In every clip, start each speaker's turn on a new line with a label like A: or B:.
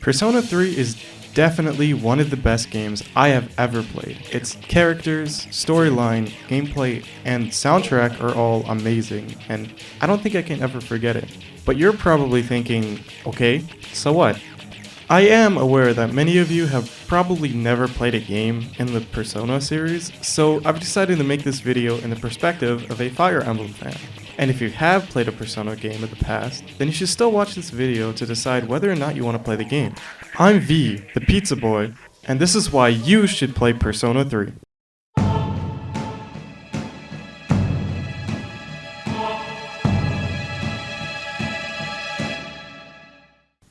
A: Persona 3 is definitely one of the best games I have ever played. Its characters, storyline, gameplay, and soundtrack are all amazing, and I don't think I can ever forget it. But you're probably thinking, okay, so what? I am aware that many of you have probably never played a game in the Persona series, so I've decided to make this video in the perspective of a Fire Emblem fan. And if you have played a Persona game in the past, then you should still watch this video to decide whether or not you want to play the game. I'm V, the Pizza Boy, and this is why you should play Persona 3.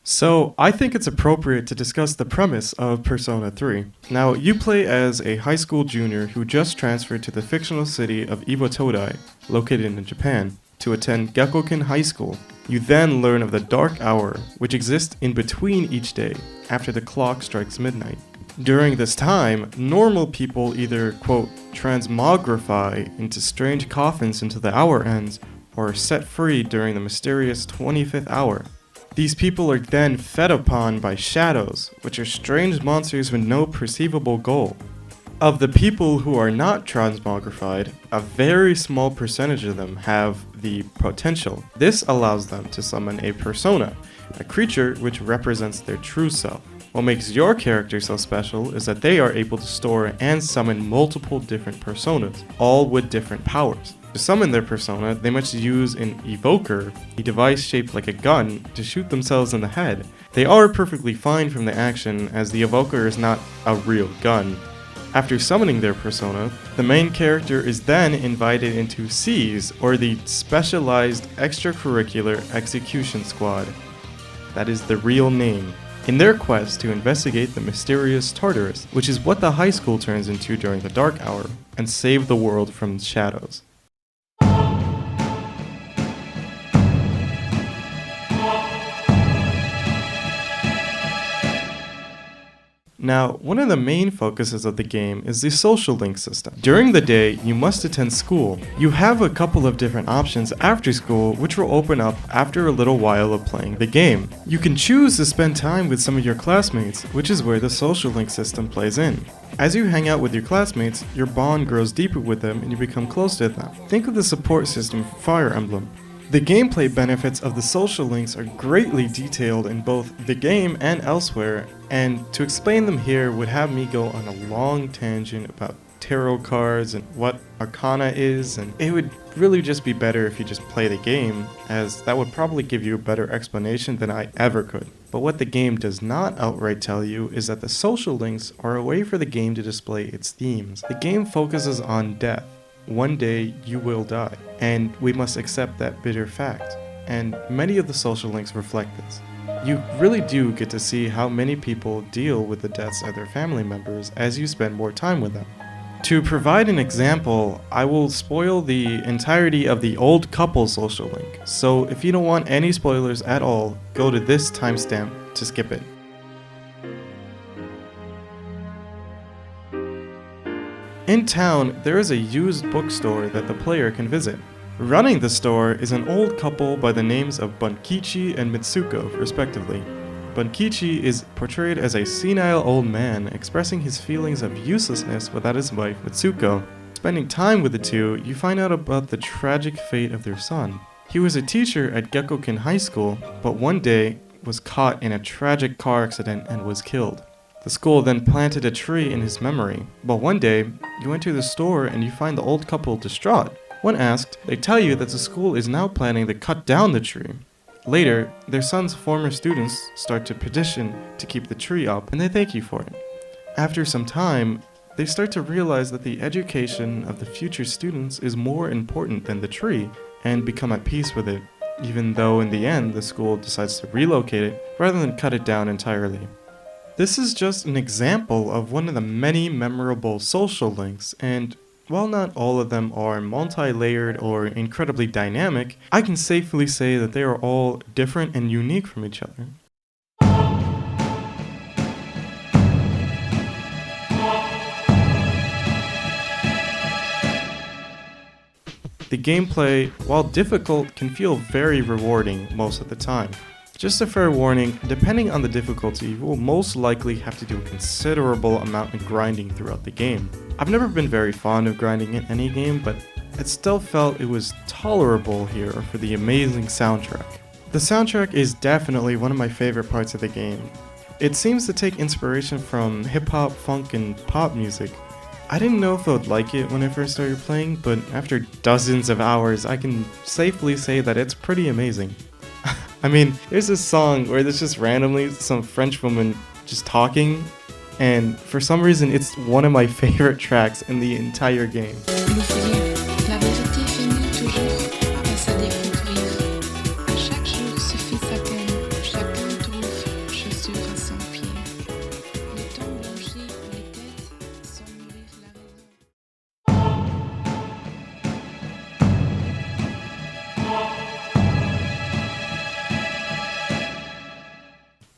A: So, I think it's appropriate to discuss the premise of Persona 3. Now, you play as a high school junior who just transferred to the fictional city of Iwatodai, located in Japan, to attend Gekkoken High School. You then learn of the Dark Hour, which exists in between each day, after the clock strikes midnight. During this time, normal people either, quote, transmogrify into strange coffins until the hour ends, or are set free during the mysterious 25th hour. These people are then fed upon by shadows, which are strange monsters with no perceivable goal. Of the people who are not transmogrified, a very small percentage of them have the potential. This allows them to summon a persona, a creature which represents their true self. What makes your character so special is that they are able to store and summon multiple different personas, all with different powers. To summon their persona, they must use an evoker, a device shaped like a gun, to shoot themselves in the head. They are perfectly fine from the action, as the evoker is not a real gun. After summoning their persona, the main character is then invited into SEAS, or the Specialized Extracurricular Execution Squad. That is the real name. In their quest to investigate the mysterious Tartarus, which is what the high school turns into during the Dark Hour, and save the world from shadows. Now, one of the main focuses of the game is the social link system. During the day, you must attend school. You have a couple of different options after school, which will open up after a little while of playing the game. You can choose to spend time with some of your classmates, which is where the social link system plays in. As you hang out with your classmates, your bond grows deeper with them and you become close to them. Think of the support system for Fire Emblem. The gameplay benefits of the social links are greatly detailed in both the game and elsewhere, and to explain them here would have me go on a long tangent about tarot cards and what arcana is, and it would really just be better if you just play the game, as that would probably give you a better explanation than I ever could. But what the game does not outright tell you is that the social links are a way for the game to display its themes. The game focuses on death. One day you will die, and we must accept that bitter fact. And many of the social links reflect this. You really do get to see how many people deal with the deaths of their family members as you spend more time with them. To provide an example, I will spoil the entirety of the old couple social link, so if you don't want any spoilers at all, go to this timestamp to skip it. In town, there is a used bookstore that the player can visit. Running the store is an old couple by the names of Bunkichi and Mitsuko, respectively. Bunkichi is portrayed as a senile old man expressing his feelings of uselessness without his wife Mitsuko. Spending time with the two, you find out about the tragic fate of their son. He was a teacher at Gekkoken High School, but one day was caught in a tragic car accident and was killed. The school then planted a tree in his memory, but one day, you enter the store and you find the old couple distraught. When asked, they tell you that the school is now planning to cut down the tree. Later, their son's former students start to petition to keep the tree up, and they thank you for it. After some time, they start to realize that the education of the future students is more important than the tree, and become at peace with it, even though in the end the school decides to relocate it rather than cut it down entirely. This is just an example of one of the many memorable social links, and while not all of them are multi-layered or incredibly dynamic, I can safely say that they are all different and unique from each other. The gameplay, while difficult, can feel very rewarding most of the time. Just a fair warning, depending on the difficulty, you will most likely have to do a considerable amount of grinding throughout the game. I've never been very fond of grinding in any game, but it still felt it was tolerable here for the amazing soundtrack. The soundtrack is definitely one of my favorite parts of the game. It seems to take inspiration from hip-hop, funk, and pop music. I didn't know if I would like it when I first started playing, but after dozens of hours, I can safely say that it's pretty amazing. I mean, there's this song where there's just randomly some French woman just talking, and for some reason it's one of my favorite tracks in the entire game.
B: La vérité finit toujours par se découvrir. À chaque jour suffit sa peine, chacun trouve chaussure à son pied. Le temps blanchit les têtes sans nourrir la raison.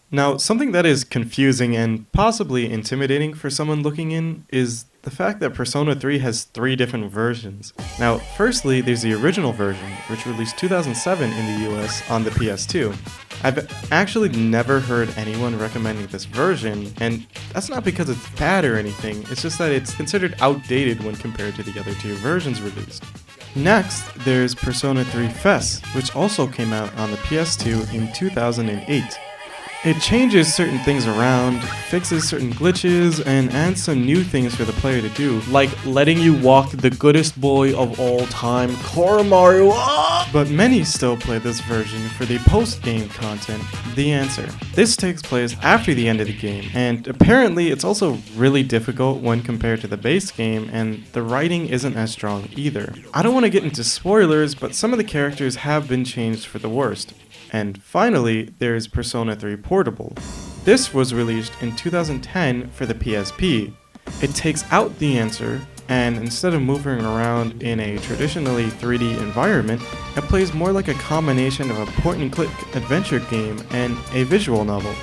A: Now, something that is confusing and possibly intimidating for someone looking in is the fact that Persona 3 has 3 different versions. Now, firstly, there's the original version, which released 2007 in the US on the PS2. I've actually never heard anyone recommending this version, and that's not because it's bad or anything, it's just that it's considered outdated when compared to the other 2 versions released. Next, there's Persona 3 FES, which also came out on the PS2 in 2008. It changes certain things around, fixes certain glitches, and adds some new things for the player to do, like letting you walk the goodest boy of all time, Koromaru. But many still play this version for the post-game content, The Answer. This takes place after the end of the game, and apparently it's also really difficult when compared to the base game, and the writing isn't as strong either. I don't want to get into spoilers, but some of the characters have been changed for the worst. And finally, there's Persona 3 Portable. This was released in 2010 for the PSP. It takes out The Answer, and instead of moving around in a traditionally 3D environment, it plays more like a combination of a point-and-click adventure game and a visual novel.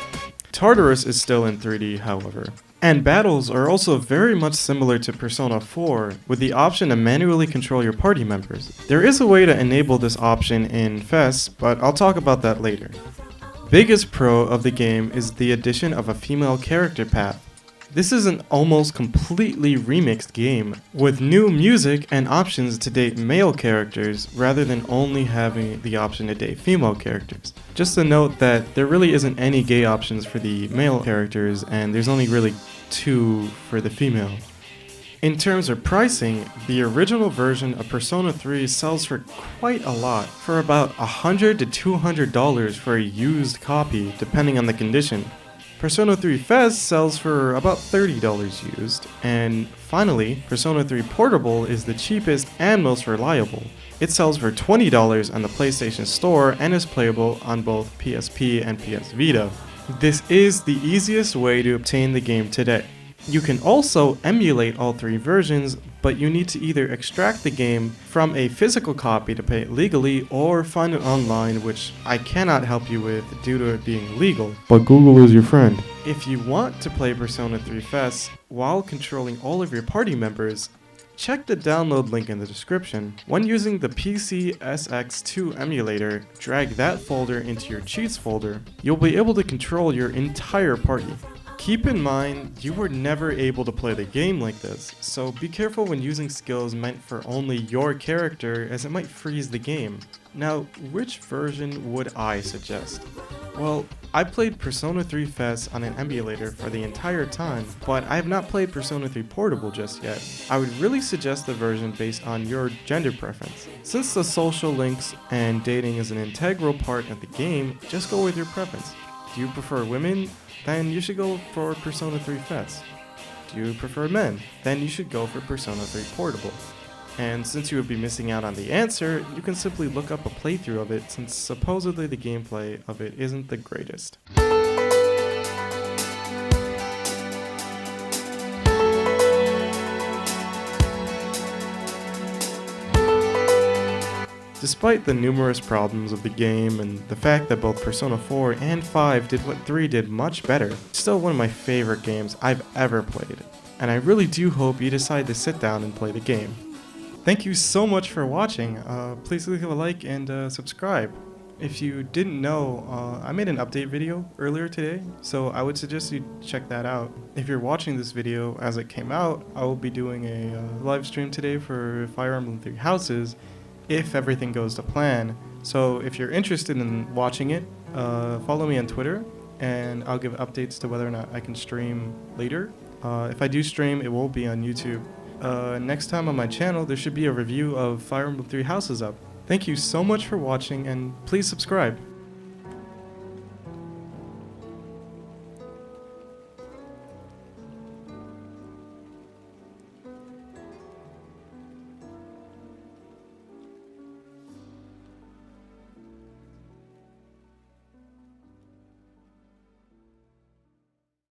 A: Tartarus is still in 3D, however. And battles are also very much similar to Persona 4, with the option to manually control your party members. There is a way to enable this option in FES, but I'll talk about that later. Biggest pro of the game is the addition of a female character path. This is an almost completely remixed game, with new music and options to date male characters rather than only having the option to date female characters. Just a note that there really isn't any gay options for the male characters, and there's only really 2 for the female. In terms of pricing, the original version of Persona 3 sells for quite a lot, for about $100 to $200 for a used copy, depending on the condition. Persona 3 FES sells for about $30 used, and finally, Persona 3 Portable is the cheapest and most reliable. It sells for $20 on the PlayStation Store and is playable on both PSP and PS Vita. This is the easiest way to obtain the game today. You can also emulate all 3 versions, but you need to either extract the game from a physical copy to play it legally or find it online, which I cannot help you with due to it being illegal. But Google is your friend. If you want to play Persona 3 FES while controlling all of your party members, check the download link in the description. When using the PCSX2 emulator, drag that folder into your cheats folder. You'll be able to control your entire party. Keep in mind, you were never able to play the game like this, so be careful when using skills meant for only your character, as it might freeze the game. Now, which version would I suggest? Well, I played Persona 3 FES on an emulator for the entire time, but I have not played Persona 3 Portable just yet. I would really suggest the version based on your gender preference. Since the social links and dating is an integral part of the game, just go with your preference. Do you prefer women? Then you should go for Persona 3 FES. Do you prefer men? Then you should go for Persona 3 Portable. And since you would be missing out on the answer, you can simply look up a playthrough of it, since supposedly the gameplay of it isn't the greatest. Despite the numerous problems of the game and the fact that both Persona 4 and 5 did what 3 did much better, it's still one of my favorite games I've ever played, and I really do hope you decide to sit down and play the game. Thank you so much for watching. Please leave a like and subscribe. If you didn't know, I made an update video earlier today, so I would suggest you check that out. If you're watching this video as it came out, I will be doing a live stream today for Fire Emblem Three Houses, if everything goes to plan. So if you're interested in watching it, follow me on Twitter, and I'll give updates to whether or not I can stream later. If I do stream, it will be on YouTube. Next time on my channel, there should be a review of Fire Emblem Three Houses up. Thank you so much for watching, and please subscribe.